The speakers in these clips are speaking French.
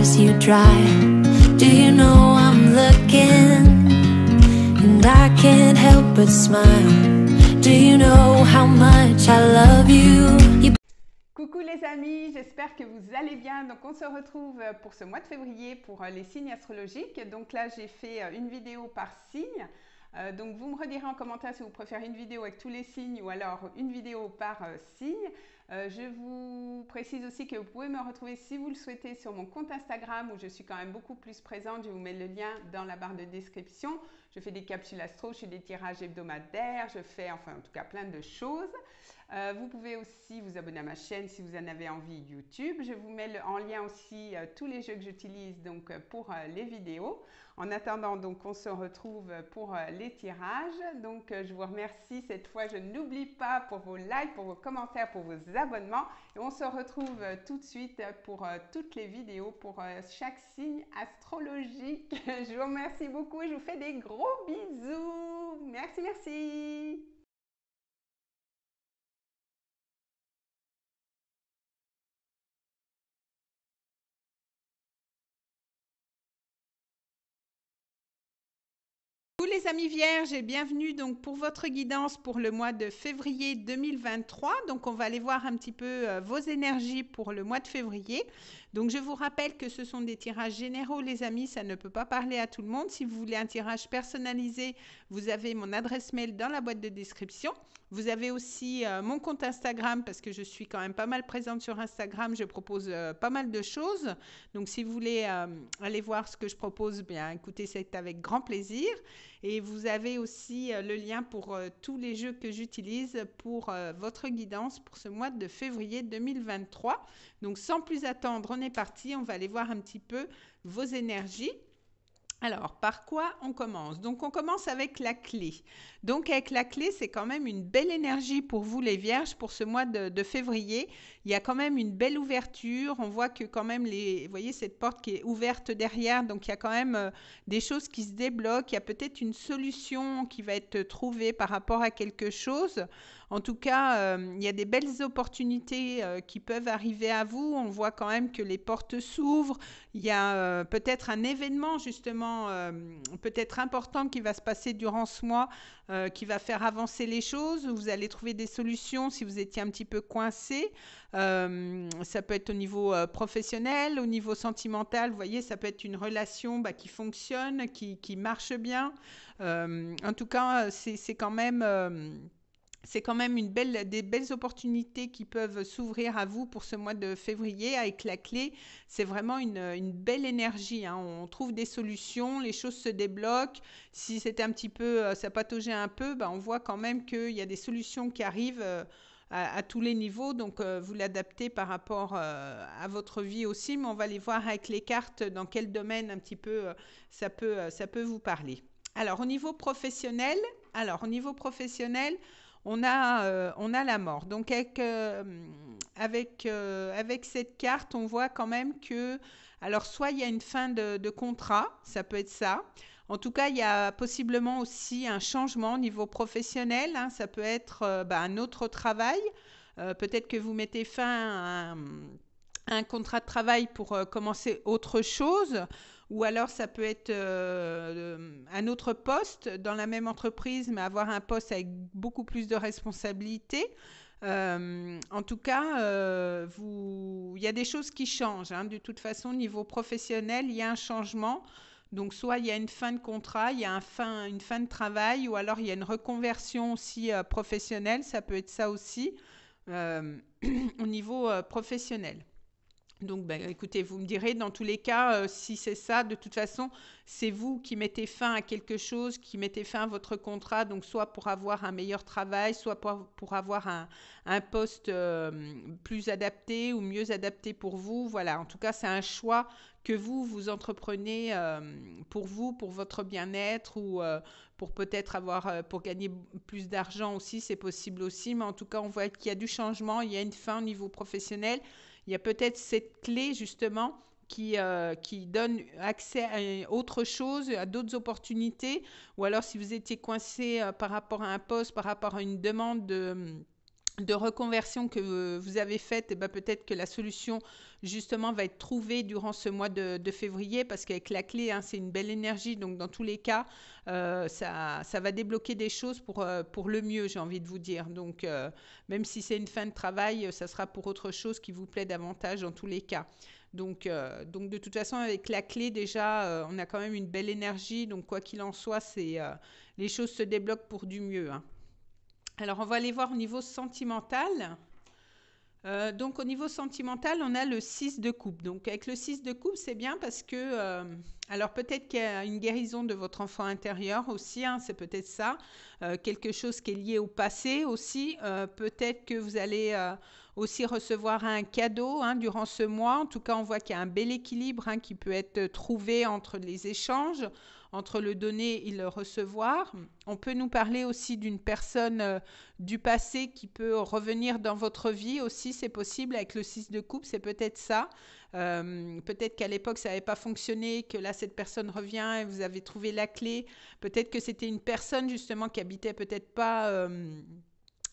tears you dry. Do you know I'm looking, and I can't help but smile. Do you know how much I love you? Coucou les amis, j'espère que vous allez bien. Donc on se retrouve pour ce mois de février pour les signes astrologiques. Donc là j'ai fait une vidéo par signe. Donc vous me redirez en commentaire si vous préférez une vidéo avec tous les signes ou alors une vidéo par signe. Je vous précise aussi que vous pouvez me retrouver si vous le souhaitez sur mon compte Instagram où je suis quand même beaucoup plus présente. Je vous mets le lien dans la barre de description. Je fais des capsules astro, je fais des tirages hebdomadaires, je fais enfin en tout cas plein de choses. Vous pouvez aussi vous abonner à ma chaîne si vous en avez envie YouTube. Je vous mets en lien aussi tous les jeux que j'utilise donc pour les vidéos. En attendant, donc on se retrouve pour les tirages. Donc je vous remercie cette fois. Je n'oublie pas pour vos likes, pour vos commentaires, pour vos abonnements. Et on se retrouve tout de suite pour toutes les vidéos, pour chaque signe astrologique. Je vous remercie beaucoup et je vous fais des gros bisous. Merci, merci. Coucou les amis vierges et bienvenue donc pour votre guidance pour le mois de février 2023. Donc on va aller voir un petit peu vos énergies pour le mois de février. Donc je vous rappelle que ce sont des tirages généraux les amis, ça ne peut pas parler à tout le monde. Si vous voulez un tirage personnalisé, vous avez mon adresse mail dans la boîte de description. Vous avez aussi mon compte Instagram parce que je suis quand même pas mal présente sur Instagram. Je propose pas mal de choses. Donc si vous voulez aller voir ce que je propose, bien écoutez, c'est avec grand plaisir. Et vous avez aussi le lien pour tous les jeux que j'utilise pour votre guidance pour ce mois de février 2023. Donc sans plus attendre, on est parti. On va aller voir un petit peu vos énergies. Alors, par quoi on commence? Donc, on commence avec la clé. Donc, avec la clé, c'est quand même une belle énergie pour vous, les vierges, pour ce mois de février. Il y a quand même une belle ouverture. On voit que quand même, vous voyez cette porte qui est ouverte derrière. Donc, il y a quand même des choses qui se débloquent. Il y a peut-être une solution qui va être trouvée par rapport à quelque chose. En tout cas, il y a des belles opportunités qui peuvent arriver à vous. On voit quand même que les portes s'ouvrent. Il y a peut-être un événement justement peut-être important qui va se passer durant ce mois qui va faire avancer les choses. Vous allez trouver des solutions si vous étiez un petit peu coincé. Ça peut être au niveau professionnel, au niveau sentimental. Vous voyez, ça peut être une relation qui fonctionne, qui marche bien. En tout cas, c'est quand même... c'est quand même des belles opportunités qui peuvent s'ouvrir à vous pour ce mois de février avec la clé. C'est vraiment une belle énergie, hein. On trouve des solutions, les choses se débloquent. Si c'est un petit peu, ça pataugeait un peu, on voit quand même qu'il y a des solutions qui arrivent à tous les niveaux. Donc, vous l'adaptez par rapport à votre vie aussi. Mais on va aller voir avec les cartes dans quel domaine un petit peu ça peut vous parler. Alors, au niveau professionnel, on a la mort. Donc, avec cette carte, on voit quand même que, alors, soit il y a une fin de contrat, ça peut être ça. En tout cas, il y a possiblement aussi un changement au niveau professionnel, hein. Ça peut être un autre travail. Peut-être que vous mettez fin à un contrat de travail pour commencer autre chose. Ou alors, ça peut être un autre poste dans la même entreprise, mais avoir un poste avec beaucoup plus de responsabilités. En tout cas, il y a des choses qui changent, hein. De toute façon, au niveau professionnel, il y a un changement. Donc, soit il y a une fin de contrat, il y a une fin de travail, ou alors il y a une reconversion aussi professionnelle. Ça peut être ça aussi au niveau professionnel. Donc, écoutez, vous me direz, dans tous les cas, si c'est ça, de toute façon, c'est vous qui mettez fin à quelque chose, qui mettez fin à votre contrat, donc soit pour avoir un meilleur travail, soit pour avoir un poste plus adapté ou mieux adapté pour vous. Voilà, en tout cas, c'est un choix que vous entreprenez pour vous, pour votre bien-être ou pour peut-être pour gagner plus d'argent aussi, c'est possible aussi. Mais en tout cas, on voit qu'il y a du changement, il y a une fin au niveau professionnel. Il y a peut-être cette clé justement qui donne accès à autre chose, à d'autres opportunités. Ou alors si vous étiez coincé par rapport à un poste, par rapport à une demande de reconversion que vous avez faite, eh ben, peut-être que la solution justement va être trouvée durant ce mois de février parce qu'avec la clé, hein, c'est une belle énergie. Donc dans tous les cas, ça va débloquer des choses pour le mieux, j'ai envie de vous dire. Donc même si c'est une fin de travail, ça sera pour autre chose qui vous plaît davantage dans tous les cas. Donc de toute façon, avec la clé, déjà, on a quand même une belle énergie. Donc quoi qu'il en soit, les choses se débloquent pour du mieux, hein. Alors, on va aller voir au niveau sentimental. Donc, au niveau sentimental, on a le 6 de coupe. Donc, avec le 6 de coupe, c'est bien parce que, alors peut-être qu'il y a une guérison de votre enfant intérieur aussi, hein, c'est peut-être ça. Quelque chose qui est lié au passé aussi. Peut-être que vous allez aussi recevoir un cadeau, hein, durant ce mois. En tout cas, on voit qu'il y a un bel équilibre, hein, qui peut être trouvé entre les échanges, entre le donner et le recevoir. On peut nous parler aussi d'une personne du passé qui peut revenir dans votre vie aussi, c'est possible avec le 6 de coupe, c'est peut-être ça. Peut-être qu'à l'époque ça n'avait pas fonctionné, que là cette personne revient et vous avez trouvé la clé. Peut-être que c'était une personne justement qui habitait peut-être pas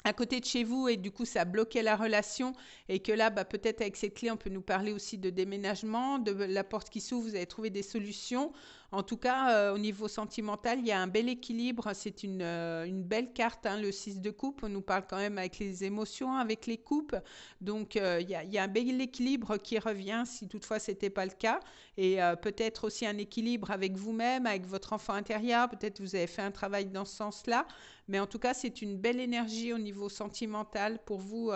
à côté de chez vous et du coup ça bloquait la relation et que là peut-être avec cette clé on peut nous parler aussi de déménagement, de la porte qui s'ouvre, vous avez trouvé des solutions. En tout cas, au niveau sentimental, il y a un bel équilibre, c'est une belle carte, hein, le 6 de coupe, on nous parle quand même avec les émotions, avec les coupes, donc il y a un bel équilibre qui revient si toutefois ce n'était pas le cas, et peut-être aussi un équilibre avec vous-même, avec votre enfant intérieur, peut-être vous avez fait un travail dans ce sens-là, mais en tout cas c'est une belle énergie au niveau sentimental pour vous,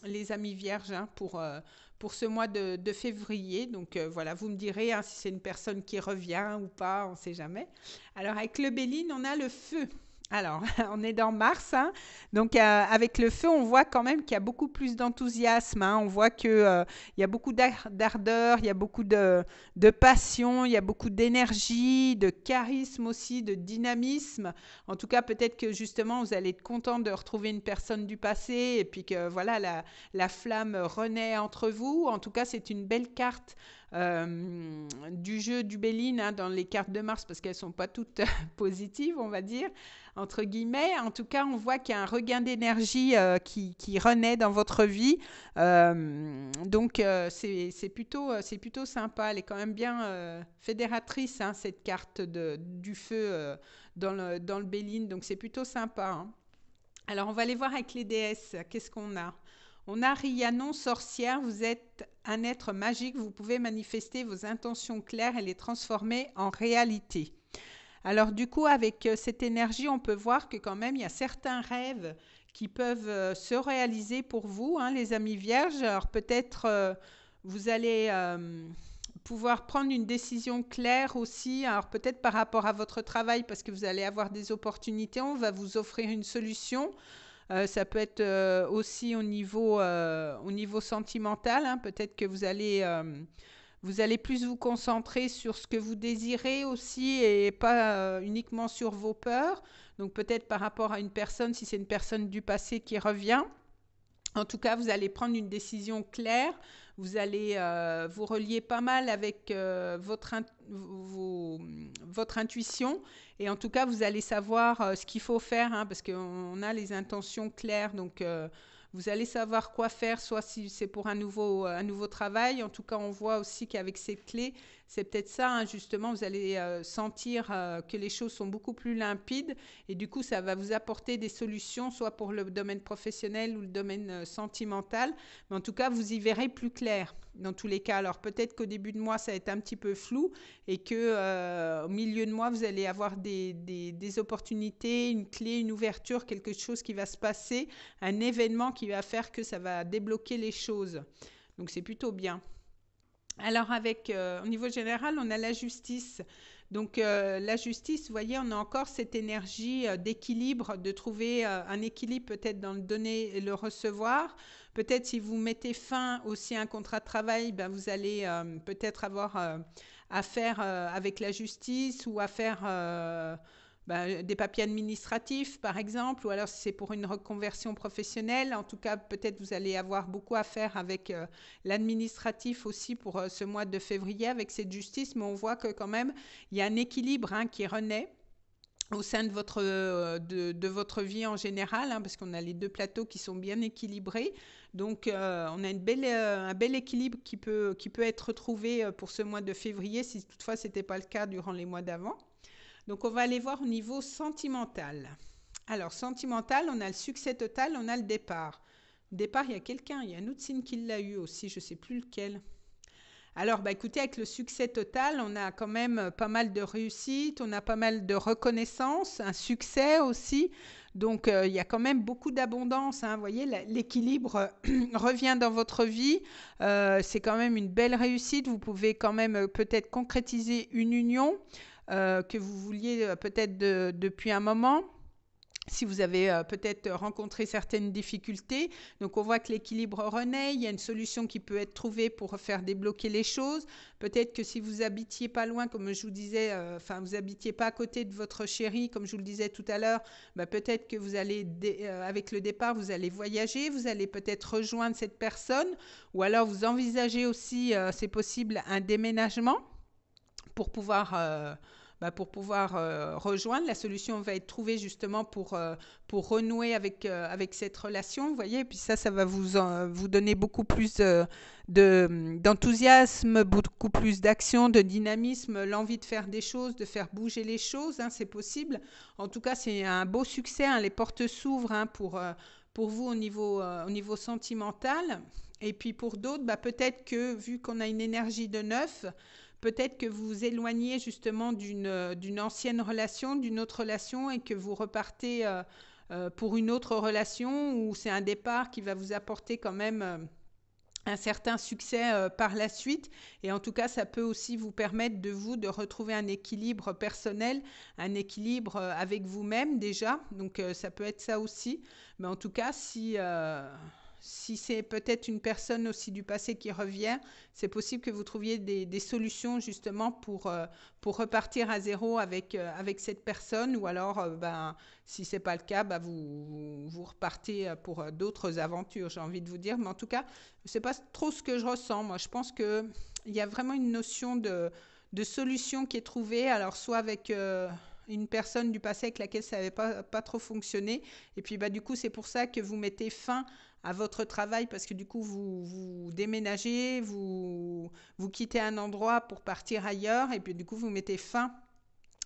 les amis vierges, hein, pour ce mois de février. Donc voilà, vous me direz, hein, si c'est une personne qui revient ou pas, on ne sait jamais. Alors avec le Béline, on a le feu. Alors, on est dans Mars, hein. Donc avec le feu, on voit quand même qu'il y a beaucoup plus d'enthousiasme, hein. On voit qu'il y a beaucoup d'ardeur, il y a beaucoup de passion, il y a beaucoup d'énergie, de charisme aussi, de dynamisme. En tout cas, peut-être que justement, vous allez être content de retrouver une personne du passé et puis que voilà, la flamme renaît entre vous. En tout cas, c'est une belle carte du jeu du Béline, hein, dans les cartes de Mars parce qu'elles ne sont pas toutes positives, on va dire, entre guillemets. En tout cas, on voit qu'il y a un regain d'énergie qui renaît dans votre vie. Donc, c'est plutôt sympa. Elle est quand même bien fédératrice, hein, cette carte du feu dans le Béline. Donc, c'est plutôt sympa, hein. Alors, on va aller voir avec les déesses. Qu'est-ce qu'on a? On a Rhiannon, sorcière. Vous êtes un être magique. Vous pouvez manifester vos intentions claires et les transformer en réalité. Alors du coup, avec cette énergie, on peut voir que quand même, il y a certains rêves qui peuvent se réaliser pour vous, hein, les amis vierges. Alors peut-être vous allez pouvoir prendre une décision claire aussi, alors peut-être par rapport à votre travail, parce que vous allez avoir des opportunités, on va vous offrir une solution. Ça peut être aussi au niveau sentimental, hein. Peut-être que vous allez plus vous concentrer sur ce que vous désirez aussi et pas uniquement sur vos peurs. Donc peut-être par rapport à une personne, si c'est une personne du passé qui revient. En tout cas, vous allez prendre une décision claire. Vous allez vous relier pas mal avec votre intuition. Et en tout cas, vous allez savoir ce qu'il faut faire, hein, parce qu'on a les intentions claires. Donc, vous allez savoir quoi faire, soit si c'est pour un nouveau travail. En tout cas, on voit aussi qu'avec cette clé, c'est peut-être ça, hein, justement, vous allez sentir que les choses sont beaucoup plus limpides et du coup, ça va vous apporter des solutions, soit pour le domaine professionnel ou le domaine sentimental. Mais en tout cas, vous y verrez plus clair dans tous les cas. Alors, peut-être qu'au début de mois, ça va être un petit peu flou et qu'au milieu de mois, vous allez avoir des opportunités, une clé, une ouverture, quelque chose qui va se passer, un événement qui va faire que ça va débloquer les choses. Donc, c'est plutôt bien. Alors, au niveau général, on a la justice. Donc, la justice, vous voyez, on a encore cette énergie d'équilibre, de trouver un équilibre peut-être dans le donner et le recevoir. Peut-être si vous mettez fin aussi à un contrat de travail, ben, vous allez peut-être avoir affaire avec la justice ou affaire des papiers administratifs, par exemple, ou alors si c'est pour une reconversion professionnelle. En tout cas, peut-être vous allez avoir beaucoup à faire avec l'administratif aussi pour ce mois de février avec cette justice, mais on voit que quand même, il y a un équilibre, hein, qui renaît. au sein de votre vie en général, hein, parce qu'on a les deux plateaux qui sont bien équilibrés. Donc, on a un bel équilibre qui peut être trouvé pour ce mois de février, si toutefois ce n'était pas le cas durant les mois d'avant. Donc, on va aller voir au niveau sentimental. Alors, sentimental, on a le succès total, on a le départ. Départ, il y a quelqu'un, il y a un autre signe qui l'a eu aussi, je ne sais plus lequel. Alors, écoutez, avec le succès total, on a quand même pas mal de réussite, on a pas mal de reconnaissance, un succès aussi. Donc, il y a quand même beaucoup d'abondance, hein. Vous voyez, l'équilibre revient dans votre vie. C'est quand même une belle réussite. Vous pouvez quand même peut-être concrétiser une union que vous vouliez peut-être depuis un moment. Si vous avez peut-être rencontré certaines difficultés. Donc, on voit que l'équilibre renaît. Il y a une solution qui peut être trouvée pour faire débloquer les choses. Peut-être que si vous habitiez pas loin, comme je vous disais, vous habitiez pas à côté de votre chéri, comme je vous le disais tout à l'heure, peut-être que vous allez, avec le départ, vous allez voyager. Vous allez peut-être rejoindre cette personne. Ou alors, vous envisagez aussi, c'est possible, un déménagement pour pouvoir rejoindre. La solution va être trouvée justement pour renouer avec cette relation, vous voyez. Et puis ça va vous donner beaucoup plus d'enthousiasme, beaucoup plus d'action, de dynamisme, l'envie de faire des choses, de faire bouger les choses, hein, c'est possible. En tout cas, c'est un beau succès, hein, les portes s'ouvrent, hein, pour vous au niveau sentimental. Et puis pour d'autres, peut-être que vu qu'on a une énergie de 9, peut-être que vous vous éloignez justement d'une ancienne relation, d'une autre relation, et que vous repartez pour une autre relation où c'est un départ qui va vous apporter quand même un certain succès par la suite. Et en tout cas, ça peut aussi vous permettre de retrouver un équilibre personnel, un équilibre avec vous-même déjà. Donc, ça peut être ça aussi. Mais en tout cas, si c'est peut-être une personne aussi du passé qui revient, c'est possible que vous trouviez des solutions justement pour repartir à zéro avec cette personne. Ou alors, si ce n'est pas le cas, vous repartez pour d'autres aventures, j'ai envie de vous dire. Mais en tout cas, ce n'est pas trop ce que je ressens. Moi, je pense qu'il y a vraiment une notion de solution qui est trouvée. Alors, soit avec une personne du passé avec laquelle ça n'avait pas trop fonctionné. Et puis, du coup, c'est pour ça que vous mettez fin à votre travail, parce que du coup, vous déménagez, vous quittez un endroit pour partir ailleurs, et puis du coup, vous mettez fin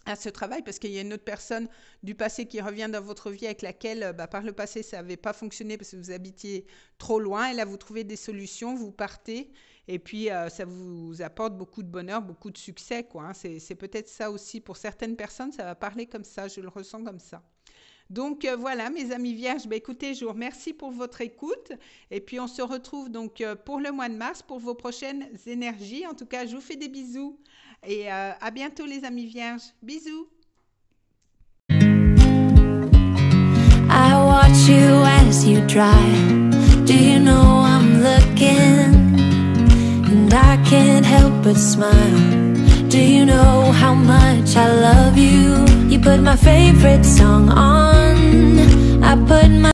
à ce travail parce qu'il y a une autre personne du passé qui revient dans votre vie avec laquelle, par le passé, ça n'avait pas fonctionné parce que vous habitiez trop loin, et là, vous trouvez des solutions, vous partez, et puis ça vous apporte beaucoup de bonheur, beaucoup de succès, quoi, hein. C'est peut-être ça aussi. Pour certaines personnes, ça va parler comme ça, je le ressens comme ça. Donc voilà, mes amis vierges, écoutez, je vous remercie pour votre écoute, et puis on se retrouve donc pour le mois de mars pour vos prochaines énergies. En tout cas, je vous fais des bisous et à bientôt les amis vierges. Bisous. I watch you as you drive. Do you know I'm looking? And I can't help but smile. Do you know how much I love you? You put my favorite song on. I put my